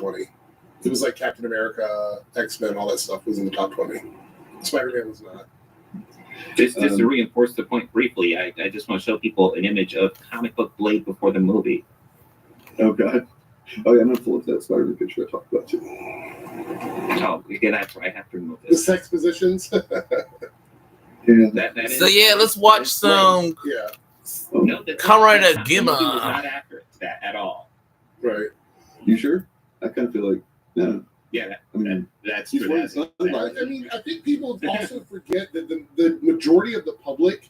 20. It was like Captain America, X-Men, all that stuff was in the top 20. Spider-Man was not. Just to reinforce the point briefly, I just want to show people an image of comic book Blade before the movie. Oh, God. Oh, yeah, I'm going to pull up that Spider-Man picture I talked about, too. Oh, yeah, that's right. I have to remove The this. sex positions. Yeah. That So is, yeah, let's watch some Yeah, no, Comrade the Gimma. movie was not accurate to that at all. right. You sure? I kind of feel like, no. Yeah, I mean, that's he's true. wearing That's sunglasses. I mean, I think people also forget that the majority of the public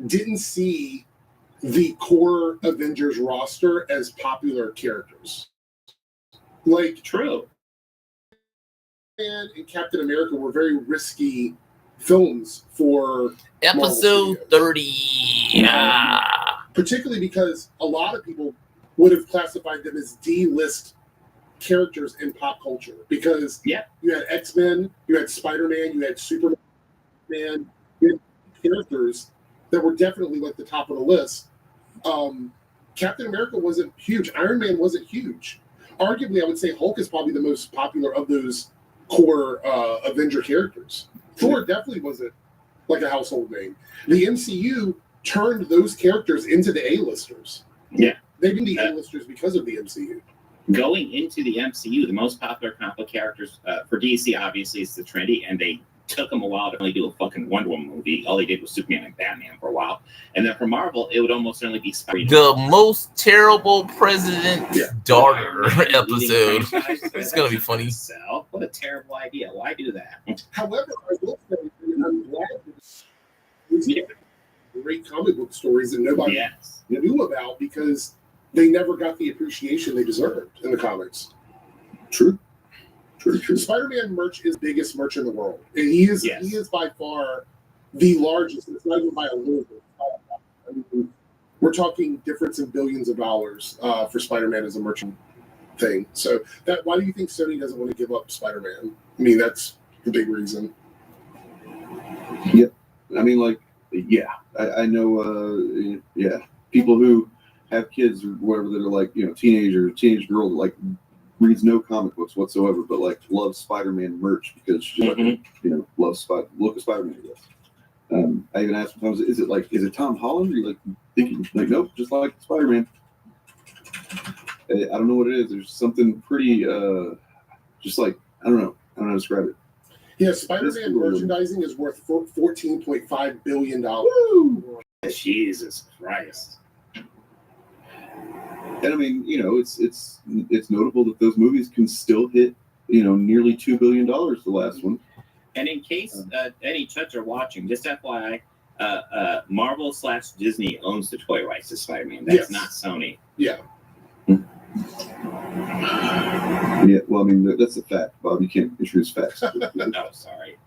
didn't see the core Avengers roster as popular characters. Like, true. Man and Captain America were very risky films for Episode Marvel 30. Yeah. particularly because a lot of people would have classified them as D-list characters in pop culture because you had X-Men, you had Spider-Man, you had Superman, you had characters that were definitely like the top of the list. Captain America wasn't huge. Iron Man wasn't huge. Arguably, I would say Hulk is probably the most popular of those core Avenger characters. Thor definitely wasn't like a household name. The MCU turned those characters into the A-listers. Yeah. They've been the A-listers because of the MCU. Going into the MCU, the most popular comic book characters for DC, obviously, is the Trinity, and they took them a while to only do a fucking Wonder Woman movie. All they did was Superman and Batman for a while. And then for Marvel, it would almost certainly be Spider-Man. The most terrible president's daughter episode. It's going to be funny. So, what a terrible idea. Why do that? However, I will say, I'm glad these great comic book stories that nobody knew about because they never got the appreciation they deserved in the comics. True. Spider-Man merch is the biggest merch in the world. And he is by far the largest. It's not even by a little bit. I mean, we're talking difference in billions of dollars for Spider-Man as a merchant thing. So why do you think Sony doesn't want to give up Spider-Man? I mean, that's the big reason. Yeah. I mean, like, yeah. I know, people who have kids or whatever that are like, teenage girl that like reads no comic books whatsoever, but like loves Spider-Man merch because she loves look at Spider-Man, I guess. I even asked sometimes, is it Tom Holland? Or you like thinking like, nope, just like Spider-Man. I don't know what it is. There's something pretty just like I don't know how to describe it. Yeah, Spider-Man merchandising is worth $14.5 billion. Woo! Jesus Christ. And I mean, it's notable that those movies can still hit, nearly $2 billion, the last one. And in case any chuds are watching, just FYI, Marvel/Disney owns the toy rights to Spider-Man. That's not Sony. Yeah. Yeah, well, I mean, that's a fact, Bob. You can't introduce facts. No, sorry.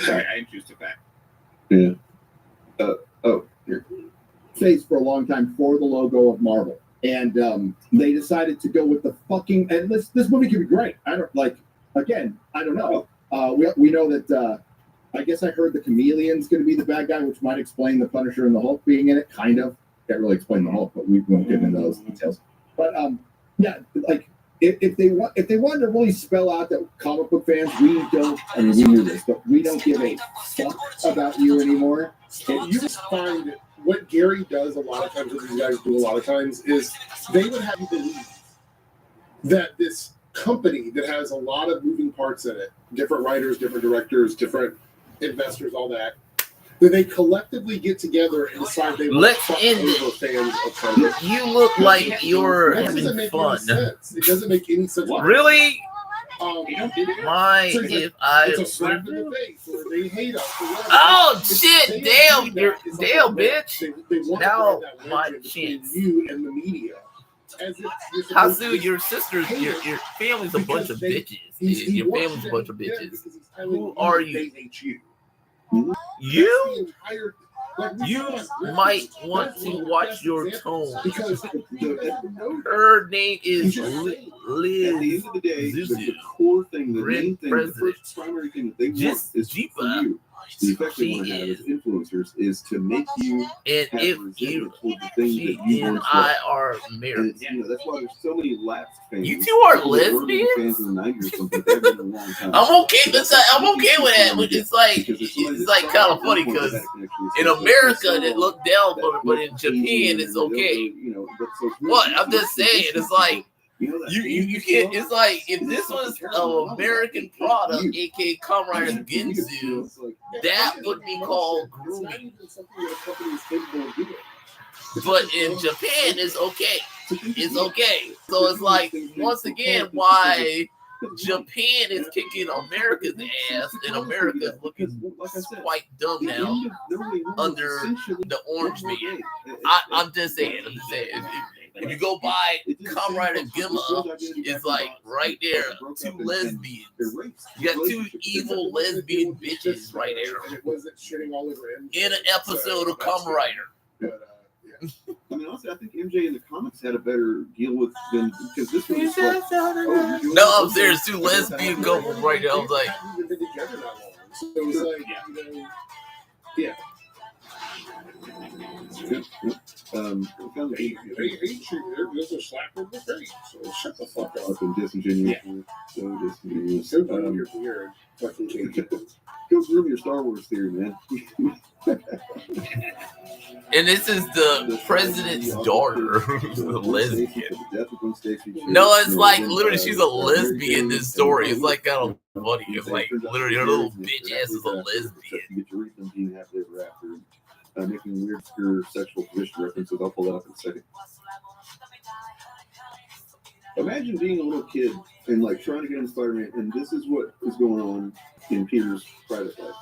Sorry, I introduced a fact. Yeah. Here. Face for a long time for the logo of Marvel, and they decided to go with the fucking. And this movie could be great. I don't know. We know that. I guess I heard the Chameleon's going to be the bad guy, which might explain the Punisher and the Hulk being in it. Kind of can't really explain the Hulk, but we won't get into those details. But like if they wanted to really spell out that comic book fans, we don't. I mean, we knew this, but we don't give a fuck about you anymore. And you just find what Gary does a lot of times, what these guys do a lot of times, is they would have you believe that this company that has a lot of moving parts in it, different writers, different directors, different investors, all that they collectively get together and decide they want to fuck over fans of comic books. You look like you're having fun. It doesn't make any sense. Really? It's a slap in the face, or they hate us. Oh shit! Damn, bitch! They want now that my between chance. you and the media. Hasu, your sisters, your family's a bunch of bitches. Your family's a bunch of bitches. Who are you? They hate you. You? You might want to watch your tone. Because her name is Liz. At the end of the day, the core thing, the main thing, the first primary thing that they want is for you the effect they want to have as influencers is to make you And have if resentment you, toward the thing she that you and once I loved. are And married. it's, that's why there's so many lapsed fans. You two are People that weren't even lesbians? fans in the 90s or something. They've been in a long time. I'm okay. I'm okay with that. But it's like kind of funny because in America they look down on it, but in Japan it's okay. What I'm just saying, it's like you can't. It's like if this was an American product, aka Kamen Rider Ginsu, that would be called grooming. But in Japan, it's okay. It's okay. So it's like once again why Japan is kicking America's ass, and America is looking quite dumb now under the Orange Man. I'm just saying. If you go by Kamen Rider Gimma, it's like right there, two lesbians. You got two evil lesbian bitches right there in an episode of Kamen Rider. I mean, honestly, I think MJ in the comics had a better deal with than because this one is like, no, I'm serious. Two lesbian couples right now. I was like, so it was like, yeah. There's a slap in the face, so shut the fuck up. Fucking disingenuous. So disingenuous. Go groom your beard. Fucking Go groom your Star Wars theory, man. and this is the president's daughter, who's a lesbian. No, it's like literally she's a lesbian in this story. It's like kind of funny. It's like literally her little bitch ass is a lesbian. Making weird, obscure sexual position references. I'll pull that up in a second. Imagine being a little kid and like trying to get into Spider-Man, and this is what is going on in Peter's private life.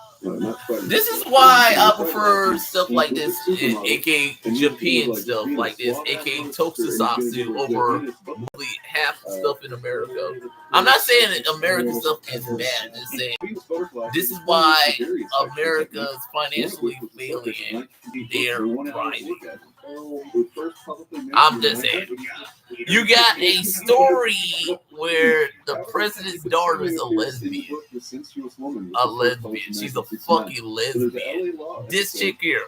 This is why I prefer stuff like this, aka Japan stuff like this, aka Tokusatsu over really half the stuff in America. I'm not saying that American stuff is bad. I'm just saying this is why America is financially failing and they're thriving. I'm just saying. You got a story where the president's daughter is a lesbian. A lesbian. She's a fucking lesbian. This chick here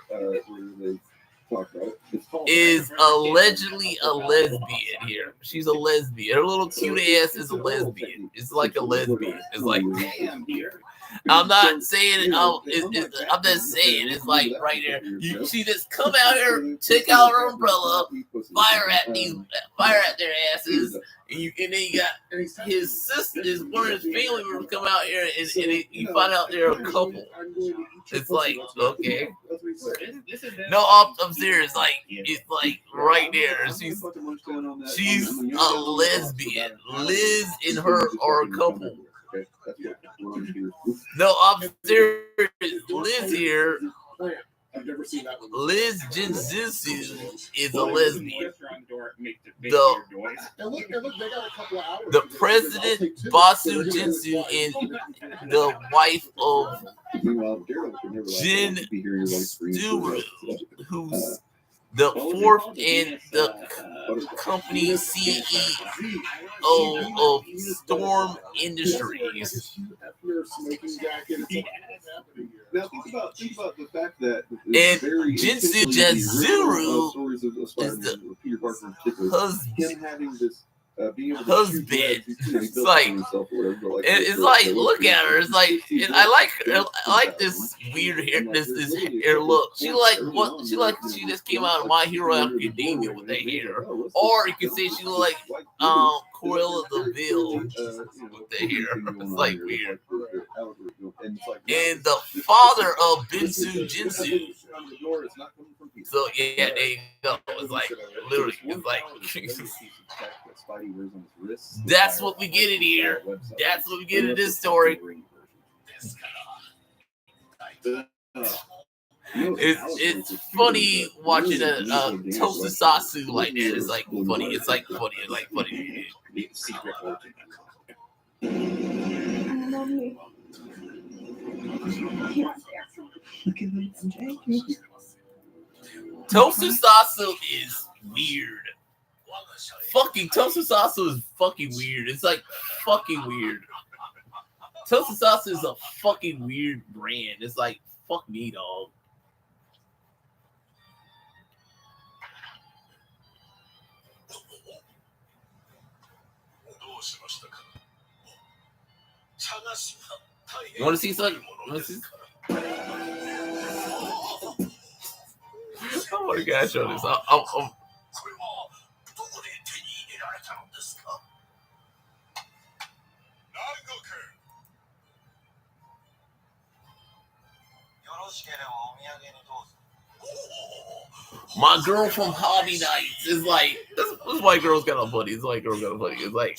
is allegedly a lesbian here. She's a lesbian. Her little cute ass is a lesbian. It's like a lesbian. It's like, damn, dear. I'm not saying I'm just saying it's like right there. She just come out here, take out her umbrella, fire at their asses, and then you got his sister, one of his family members come out here, and you find out they're a couple. It's like, okay, no, I'm serious. Like it's like right there. She's a lesbian. Liz and her are a couple. No, I'm serious. Liz here. I've never seen that one. Liz Jinzutsu is a lesbian. The president Basu Jinsu and the wife of Jin Sturu, who's the fourth and the company CEO of Storm Industries. Now think about the fact that and Jinsu Jazuru is the husband. Him having this husband. It's like, it's like, look at her. It's like, and I like this weird hair, this hair look. She just came out of My Hero Academia with that hair, or you can say she look like Cruella de Vil with the hair. It's like weird. And the father of Binsu Jinsu. So yeah, there you go. It's like literally, it's like. That's what we get in here. That's what we get in this story. It's funny watching a Tokusatsu like that. It's like funny. It's like funny. It's like funny. Tokusatsu is weird. Fucking Tokusatsu is fucking weird. It's like fucking weird. Toasted Sauce is a fucking weird brand. It's like, fuck me, dog. You want to see something? Oh my gosh, show this. My girl from Hobby Nights is like, this white girl's got a buddy. This white girl got a buddy. It's like,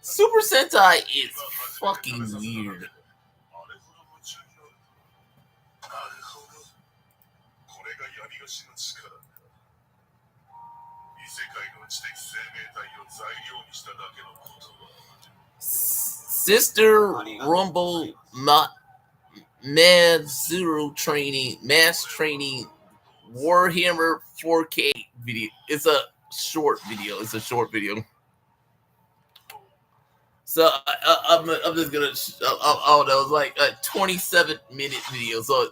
Super Sentai is fucking weird. Sister Rumble Mass Training Warhammer 4K video. It's a short video. So I'm just gonna. Oh, that was like a 27-minute video. So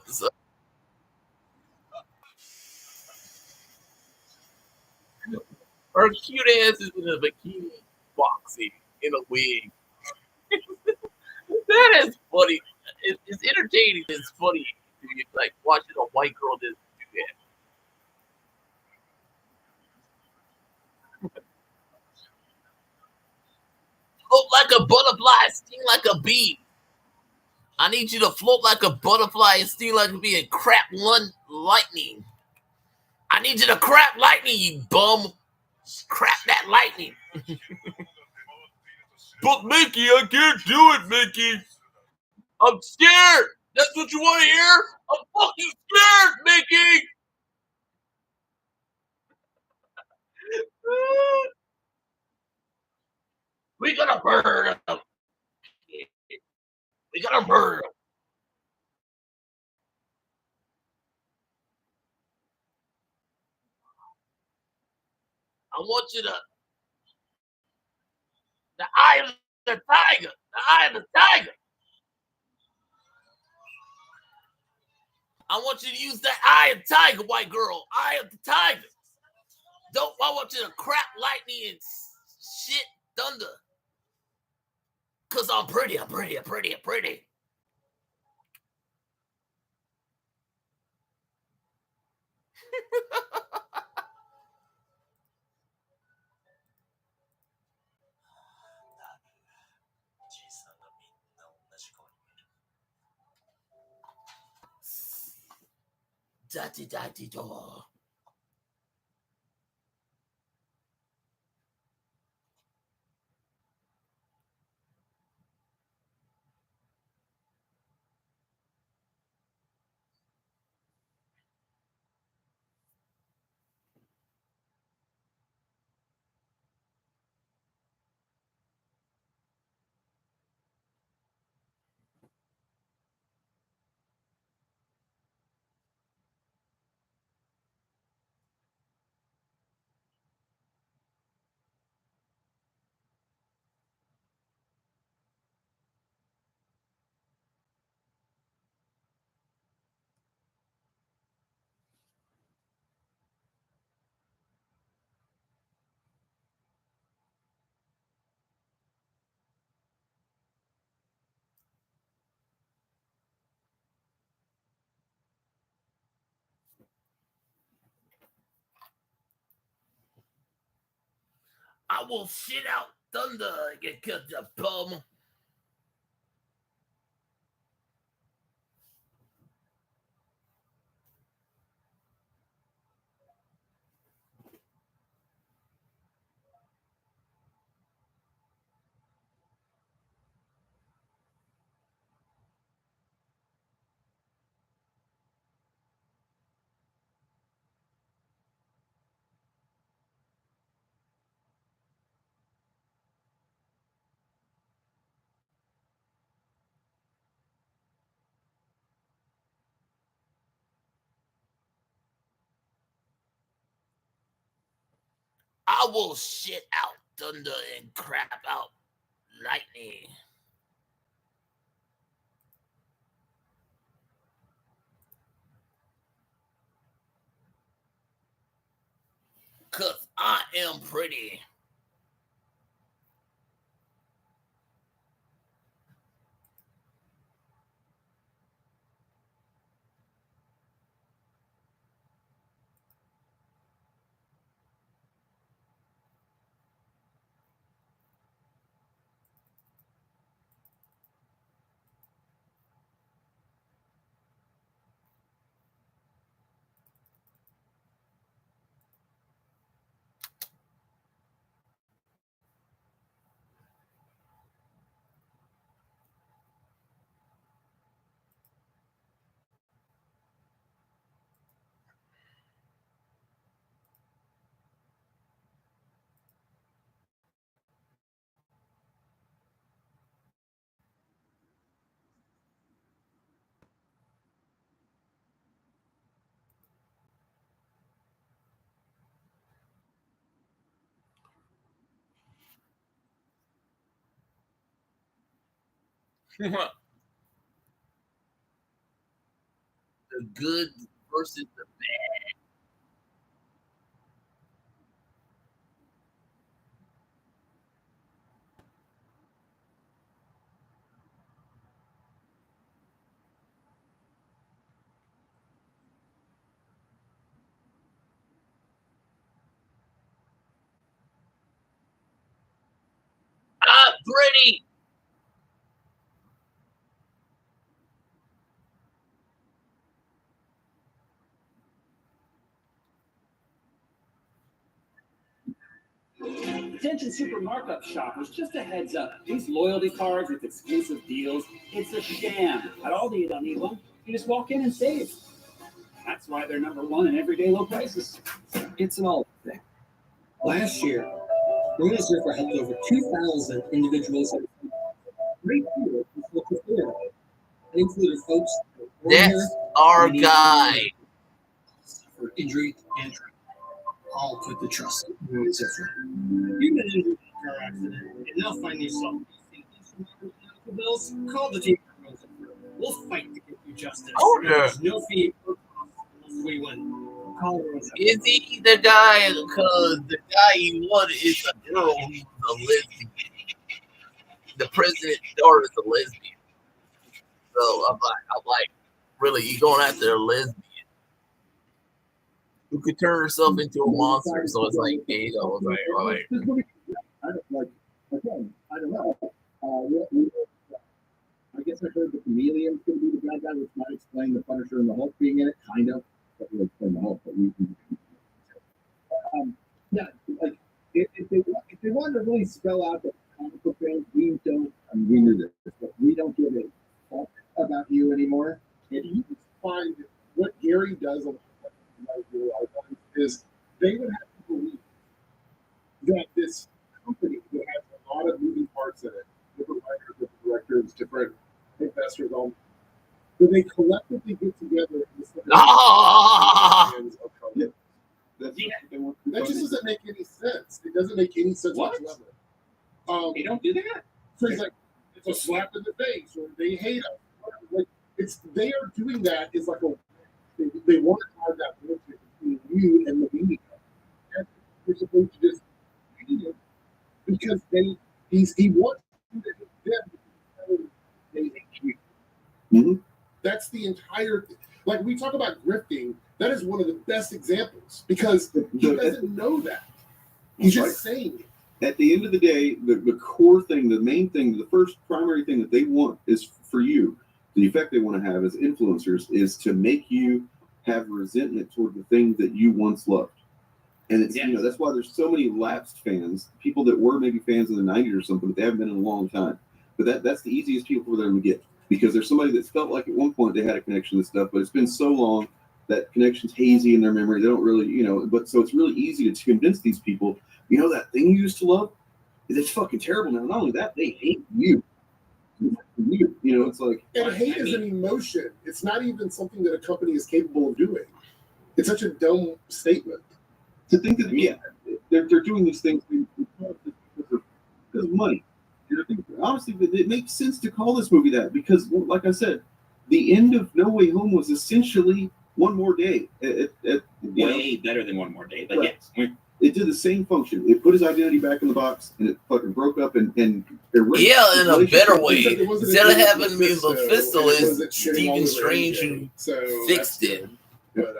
her cute ass is in a bikini boxing in a wig. That is funny. It's entertaining. It's funny. It's like watching a white girl just do that. Float like a butterfly, sting like a bee. I need you to float like a butterfly and sting like a bee and crap lightning. I need you to crap lightning, you bum. Crap that lightning. But Mickey, I can't do it, Mickey. I'm scared. That's what you want to hear? I'm fucking scared, Mickey. We gotta murder him. We gotta murder him. I want you to. The eye of the tiger. The eye of the tiger. I want you to use that eye of tiger, white girl. Eye of the tiger. I want you to crap lightning and shit thunder. Cause I'm pretty. Da-di-da-di-da. I will shit out thunder, you cut the bum. I will shit out thunder and crap out lightning. Cause I am pretty. The good versus the bad. I'm pretty. Attention super markup shoppers, just a heads up. These loyalty cards with exclusive deals, it's a sham. At Aldi, you don't need one. You just walk in and save. That's why they're #1 in everyday low prices. It's an all thing. Last year, Gozyuger helped over 2,000 individuals. Great deal with local theater. It included folks That's our guy. for injury and trauma. All put the trust in Gozyuger. You've been injured in a car accident and now find yourself facing medical bills. Call the team for Gozyuger. We'll fight to get you justice. Oh, yeah. There's no fee or cost unless we win. Call Gozyuger. Is he the guy? Because the guy he wanted is a girl who's a lesbian. The president's daughter is a lesbian. So I'm like, really, you going after a lesbian who could turn herself into a monster? So it's like, hey, I was like, all right. I don't know. I guess I heard the Chameleon's going to be the bad guy, which might explain the Punisher and the Hulk being in it, kind of. That will explain the Hulk, but we can. Yeah, like if they wanted to really spell out the comic book fans, we don't. I mean, we knew this, but we don't give a fuck about you anymore. If you find what Gary does on is they would have to believe that this company that has a lot of moving parts in it, different writers, different directors, different investors, all that they collectively get together and decide fans of color. That just doesn't make any sense. It doesn't make any sense whatsoever. They don't do that. So it's like it's a slap in the face, or they hate us. Like they are doing that is like they want to have that relationship between you and the media. And you're supposed to just hate him because he wants you to hate them because they hate you. Mm-hmm. That's the entire thing. Like we talk about grifting, that is one of the best examples because he doesn't know that. He's just saying it. At the end of the day, the core thing, the main thing, the first primary thing that they want is for you, the effect they want to have as influencers is to make you have resentment toward the thing that you once loved. And it's, you know, that's why there's so many lapsed fans, people that were maybe fans in the 90s or something, but they haven't been in a long time. But that's the easiest people for them to get because there's somebody that's felt like at one point they had a connection to stuff, but it's been so long that connection's hazy in their memory. They don't really, you know, but so it's really easy to convince these people, you know, that thing you used to love, it's fucking terrible now. Not only that, they hate you. You know, it's like. And hate is an emotion. It's not even something that a company is capable of doing. It's such a dumb statement. To think that, they're doing these things because of money. Honestly, it makes sense to call this movie that because, like I said, the end of No Way Home was essentially One More Day. Way better than One More Day, but right. Yes. It did the same function. It put his identity back in the box, and it fucking broke up and yeah, in a better way. Instead of having to be Mephisto, it's is Stephen Strange who fixed it. But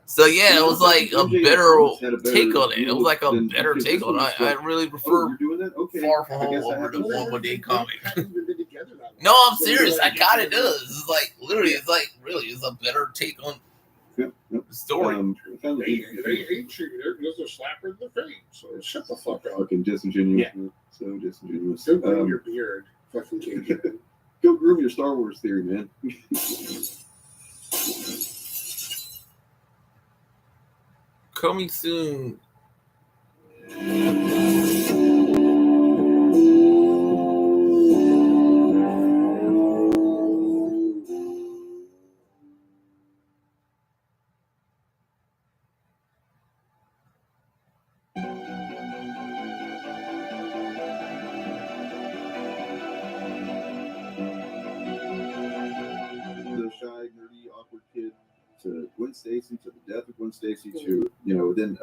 So yeah, it was like a better take on it. It was like a better take on it. I really prefer Far From Home over the One More Day comic. No, I'm serious. I kind of does. It's like literally, it's like really, it's a better take on the story. they hate you. They're just a slapper in the face. So shut the fuck up. Fucking disingenuous. Yeah. So disingenuous. Go groom your beard, fucking Cajun. Go groom your Star Wars theory, man. Coming soon. The shy, nerdy, awkward kid to Gwen Stacy, to the death of Gwen Stacy, to then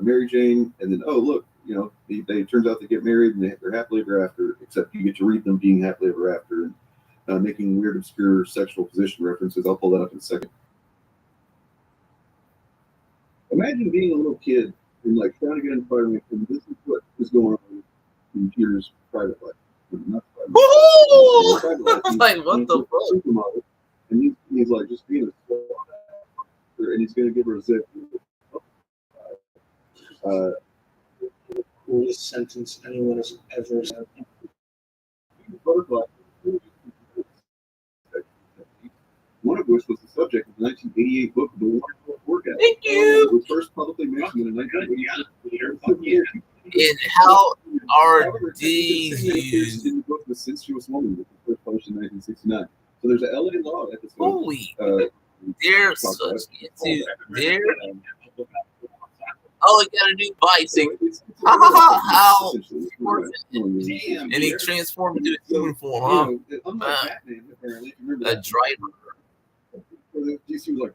Mary Jane, and then look, they turns out they get married and they're happily ever after. Except you get to read them being happily ever after and making weird, obscure sexual position references. I'll pull that up in a second. Imagine being a little kid and like trying to get in Spider-Man, and this is what is going on in Peter's private life. Not private life. Woo! Like what the fuck? Supermodel, and he's like just being a swell, and he's gonna give her a zip. Coolest sentence anyone has ever said. One of which was the subject of the 1988 book, The Wonderful Orgasm. Thank you. It was first publicly mentioned in 1988. And how are However, these used? in the book The Sensuous Woman, which was first published in 1969. So there's an LA Law episode. Holy, they're such into they're. Oh, he got a new bicycle. How? And he transformed into a human form, huh? A driver. DC was like,